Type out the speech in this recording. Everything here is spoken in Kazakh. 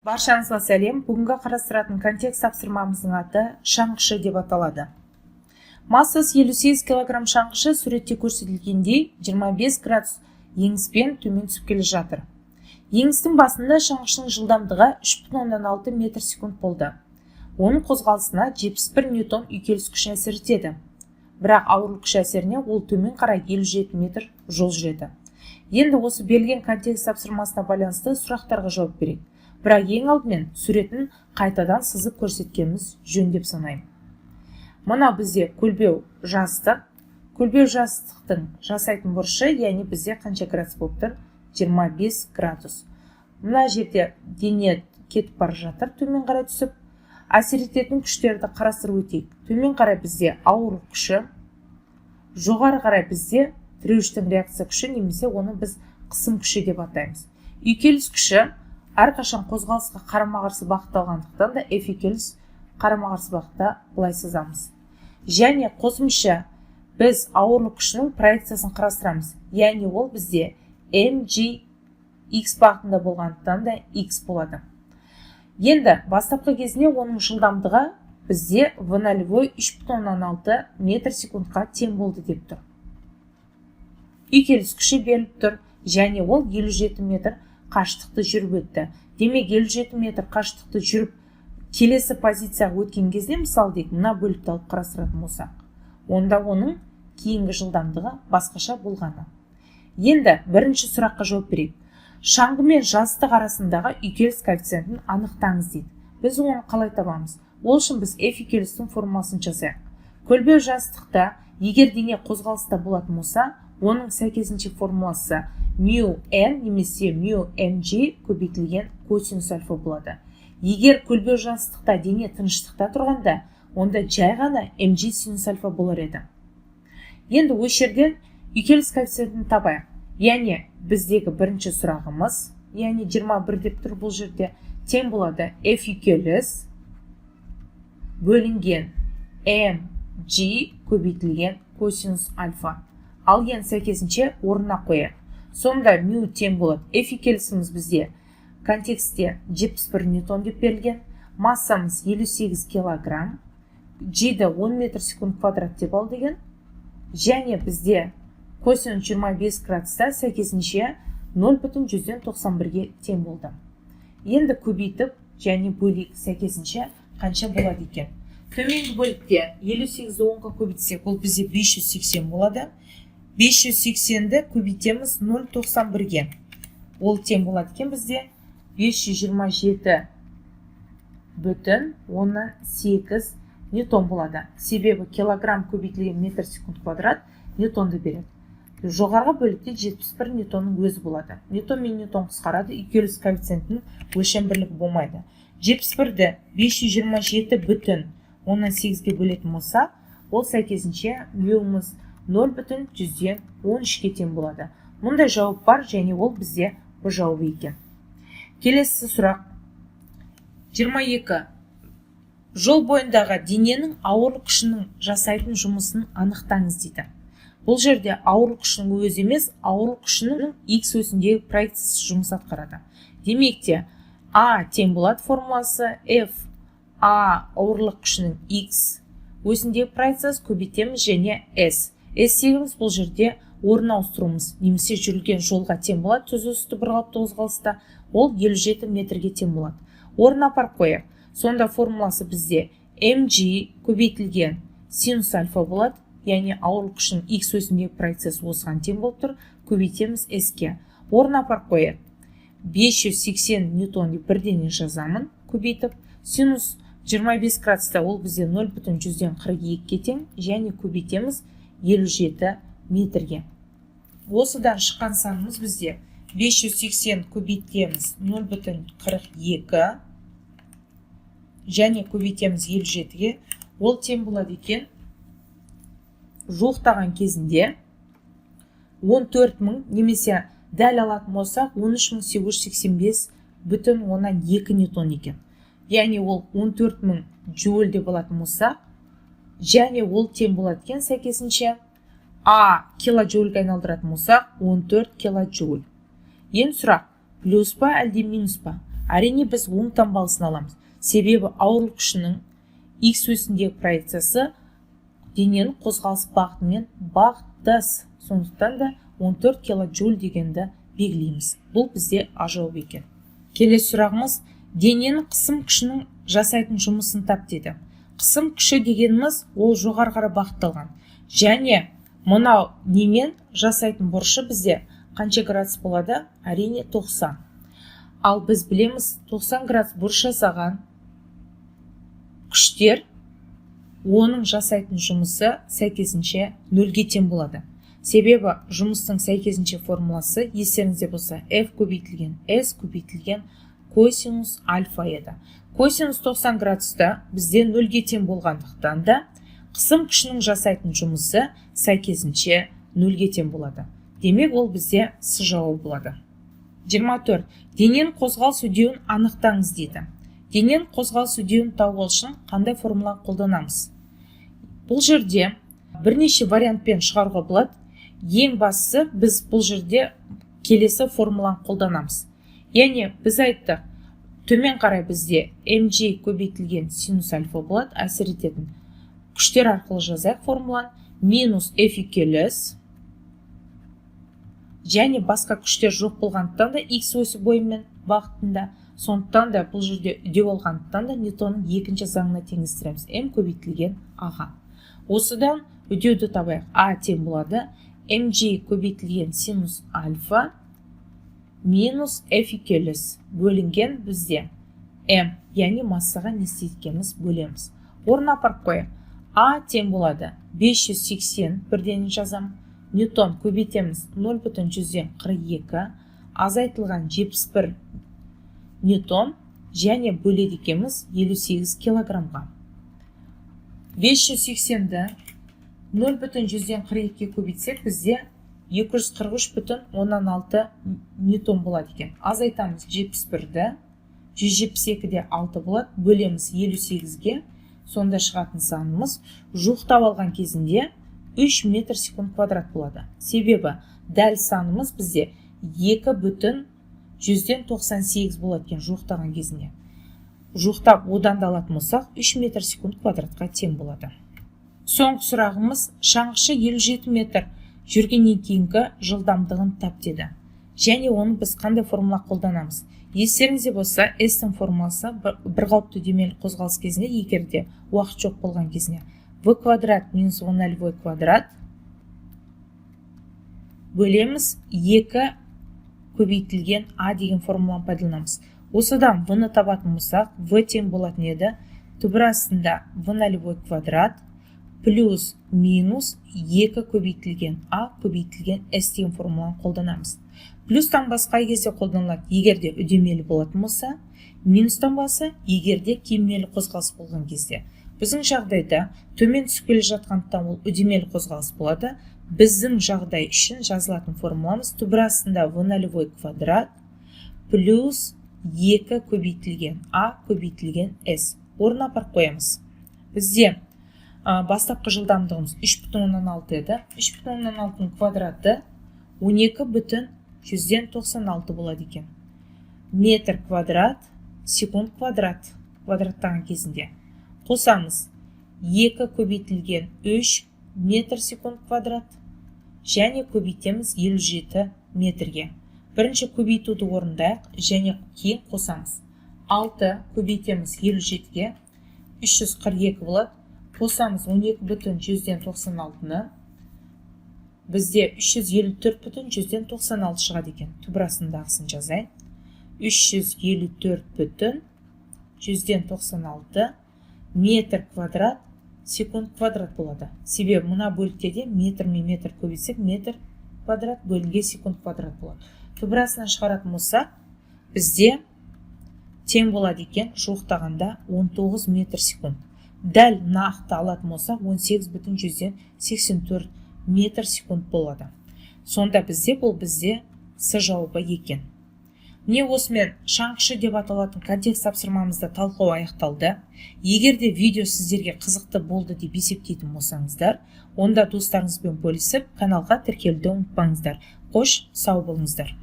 Баршаңызға сәлем. Бүгінгі қарастыратын контекст тапсырмамыздың аты шаңғышы деп аталады. Массасы 58 кг шаңғышы суретте көрсетілгендей 25 градус еңіспен төмен түсіп келе жатыр. Еңістің басында шаңғышының жылдамдығы 3,6 метр секунд болды. Оның қозғалысына 71 ньютон үйкеліс күші әсер етеді. Бірақ ауырлық күші әсеріне ол төмен қарай 57 метр жол жүреді. Енді осы берілген контекст тапсырмасына байланысты сұрақтарға жауап берейік. Бірақ ең алдымен суретін қайтадан сызып көрсеткеніміз жөн деп санаймын. Мына бізде көлбеу жастық. Көлбеу жастықтың жасайтын бұрышы, яғни бізде қанша градус болып тұр? 25 градус. Мына жерде дене кетіп бара жатыр, төмен қарай түсіп. Әсер ететін күштерді қарастырып өтейік. Төмен қарай бізде ауырлық күші, жоғары қарай бізде тіреуіштің реакция күші, немесе оны біз қысым күші деп атаймыз. Үйкеліс күші әрқашан қозғалысқа қарама-қарсы бағытталғандықтан да F үйкеліс қарама-қарсы бағытта былай сызамыз. Және қосымша біз ауырлық күшінің проекциясын қарастырамыз. Яғни ол бізде mg x бағытында болғандықтан да x болады. Енді бастапқы кезінде оның жылдамдығы бізде v0 3,6 метр секундқа тең болды деп тұр. Үйкеліс күші беріліп тұр, және ол 57 метр қашықтықты жүріп өтті. Демек 57 метр қашықтықты жүріп келесі позицияға өткен кезде, мысалы дейік, мына бөлікті алып қарастыратын болсақ, онда оның кейінгі жылдамдығы басқаша болғаны. Енді бірінші сұраққа жауап берейік. Шаңғы мен жастық арасындағы үйкеліс коэффициентін анықтаңыз дейді. Біз оны қалай табамыз? Ол үшін біз F үйкелістің формуласын жазайық. Көлбеу жастықта егер дене қозғалыста болатын болса, оның сәйкесінше формуласы μn немесе μmg көбейтілген косинус альфа болады. Егер көлбеу жастықта дене тыныштықта тұрғанда, онда жай ғана mg синус альфа болар еді. Енді осы жерден үйкеліс коэффициентін табайық. Яғни біздегі бірінші сұрағымыз, яғни 21 деп тұр бұл жерде, тең болады F үйкеліс бөлінген mg көбейтілген косинус альфа. Ал ең сәйкесінше орнына қояйық. Сонда μ тең болады. F үйкелісіміз бізде контекстте 71 ньютон деп берілген. Массамыз 58 килограмм. G-ді 10 метр секунд квадрат деп ал деген. Және бізде косинус 25 градуста сәйкесінше 0,191-ге тең болды. Енді көбейтіп және бөлейік, сәйкесінше қанша болады екен. Төменгі бөлікте 58-ді 10-ға көбейтсек, ол бізде 580 болады. 580-ді көбейтеміз 0,91-ге. Ол тең болады екен бізде 527,8 ньютон болады. Себебі килограмм көбейтілген метр секунд квадрат ньютонды береді. Жоғарғы бөлікте 71 ньютонның өзі болады. Ньютон мен ньютон қысқарады, үйкеліс коэффициентінің өлшем бірлігі болмайды. 71-ді 527,8-ге бөлетін болса, ол сәйкесінше мюміз 0,113-ге тең болады. Мұндай жауап бар, және ол бізде бұл жауабы екен. Келесі сұрақ. 22. Жол бойындағы дененің ауырлық күшінің жасайтын жұмысын анықтаңыз дейді. Бұл жерде ауырлық күшінің өзі емес, ауырлық күшінің x өсіндегі проекциясы жұмыс атқарады. Демек те A тең болады формуласы F A ауырлық күшінің x өсіндегі проекциясы көбейтеміз және S. S-тегіміз бұл жерде орын ауыстыруымыз, немесе жүрілген жолға тең болады, түз үсті бір қалыпты қозғалыста, ол 57 метрге тең болады. Орын апарып қояйық. Сонда формуласы бізде mg көбейтілген синус альфа болады, яғни ауырлық күшінің x өсіндегі проекциясы осыған тең болып тұр, көбейтеміз s-ке. Орын апарып қояйық. 580 ньютон деп бірден жазамын, көбейтіп, синус 25 градуста ол бізде 0,142-ге тең, және көбейтеміз 57 метрге. Осыдан шыққан санымыз бізде 580 көбейтеміз 0,42 және көбейтеміз 57-ге, ол тең болады екен. Жуықтаған кезінде 14.000 немесе дәл алатын болсақ 13.885,2 ньютон екен. Яғни ол 14.000 джоуль деп алатын болсақ, және ол тең болады екен сәйкесінше А килоджоульге айналдыратын болсақ 14 килоджоуль. Ең сұрақ, плюс па әлде минус па? Әрине біз оң таңбалысын аламыз. Себебі ауырлық күшінің x осіндегі проекциясы дененің қозғалыс бағытымен бағыттас. Сондықтан да 14 килоджоуль дегенді белгілейміз. Бұл бізде А жауабы екен. Келесі сұрағымыз, дененің қысым күшінің жасайтын жұмысын тап деді. Қысым күші дегеніміз ол жоғары қарай бағытталған. Және мынау немен жасайтын бұрышы бізде қанша градус болады? Әрине 90. Ал біз білеміз 90 градус бұрыш жасаған күштер оның жасайтын жұмысы сәйкесінше 0-ге тең болады. Себебі жұмыстың сәйкесінше формуласы естеріңізде болса f көбейтілген s көбейтілген косинус альфа еді. Косинус 90 градуста бізде 0-ге тең болғандықтан да қысым күшінің жасайтын жұмысы сәйкесінше 0-ге тең болады. Демек ол бізде С жауабы болады. 24. Дененің қозғалыс үдеуін анықтаңыз дейді. Дененің қозғалыс үдеуін табу үшін қандай формуланы қолданамыз? Бұл жерде бірнеше вариантпен шығаруға болады. Ең бастысы біз бұл жерде келесі формуланы қолданамыз. Яғни біз айттық, төмен қарай бізде mg көбейтілген синус альфа болады, әсер ететін күштер арқылы жазайық формуланы, минус f екелес және басқа күштер жоқ болғандықтан да x осі бойымен бағытында, сондықтан да бұл жерде үдеу болғандықтан да Ньютонның екінші заңына теңестіреміз, m көбейтілген аға. Осыдан үдеуді табайық. А тең болады mg көбейтілген синус альфа минус f екелес бөлінген бізде m, яғни массаға не істейткеніміз бөлеміз. Орнына апарып қояйық. А тең болады 580, бірден жазам. Ньютон көбейтеміз 0,142, азайтылған 71 ньютон және бөледі екенбіз 58 килограммға. 580-ді 0,142 көбейтсек бізде 243,16 ньютон болады екен. Азайтамыз 71-ді, 172-де 6 болады, бөлеміз 58-ге, сонда шығатын санымыз жуықтап алған кезінде 3 метр секунд квадрат болады. Себебі дәл санымыз бізде 2,198 болады екен жуықтаған кезінде. Жуықтап одан да алатын болсақ 3 метр секунд квадратқа тең болады. Соңғы сұрағымыз, шаңғышы 57 метр жүргеннен кейінгі жылдамдығын тап деді. Және оны біз қандай формула қолданамыз? Естеріңізде болса, S-тің формуласы бір қалыпты үдемелі қозғалыс кезінде, егерде уақыт жоқ болған кезінде v квадрат минус 10v квадрат бөлеміз 2 көбейтілген а деген формуланы пайдаланамыз. Осыдан v-ны табатын болсақ, v тең болатын еді, түбір астында v0 квадрат плюс минус 2 көбейтілген а көбейтілген s деген формуланы қолданамыз. Плюстан басқа кезде қолданылады, егерде үдемелі болатын болса, минустан басы егерде кемелі қозғалыс болған кезде. Біздің жағдайда төмен түсіп келе жатқандықтан ол үдемелі қозғалыс болады. Біздің жағдай үшін жазылатын формуламыз түбір астында v0 квадрат плюс 2 көбейтілген а көбейтілген s. Орнына апарып қоямыз. Бізде бастапқы жылдамдығымыз 3,16 еді. 3,16 квадраты 12,196 болады екен. Метр квадрат секунд квадрат квадраттаған кезінде. Қосамыз 2 көбейтілген 3 метр секунд квадрат және көбейтеміз 57 метрге. Бірінші көбейтуді орындайық және кейін қосамыз. 6 көбейтеміз 57-ге 342 болады. Қосамыз 12,196-ны бізде 354,196 шығады екен. Түбір астындағысын жазайын. 354,196 метр квадрат секунд квадрат болады. Себебі мына бөліктерде метр мен метр көбейтсек метр квадрат бөлінген секунд квадрат болады. Түбір астынан шығаратын болсақ, бізде тең болады екен жуықтағанда 19 метр секунд. Дәл нақты алатын болсақ 18,84 метр секунд болады. Сонда бізде бұл бізде С жауабы екен. Міне осымен шаңғышы деп аталатын контекст тапсырмамызды талқылау аяқталды. Егерде видео сіздерге қызықты болды деп есептейтін болсаңыздар, онда достарыңызбен бөлісіп, каналға тіркелуді ұмытпаңыздар. Қош, сау болыңыздар.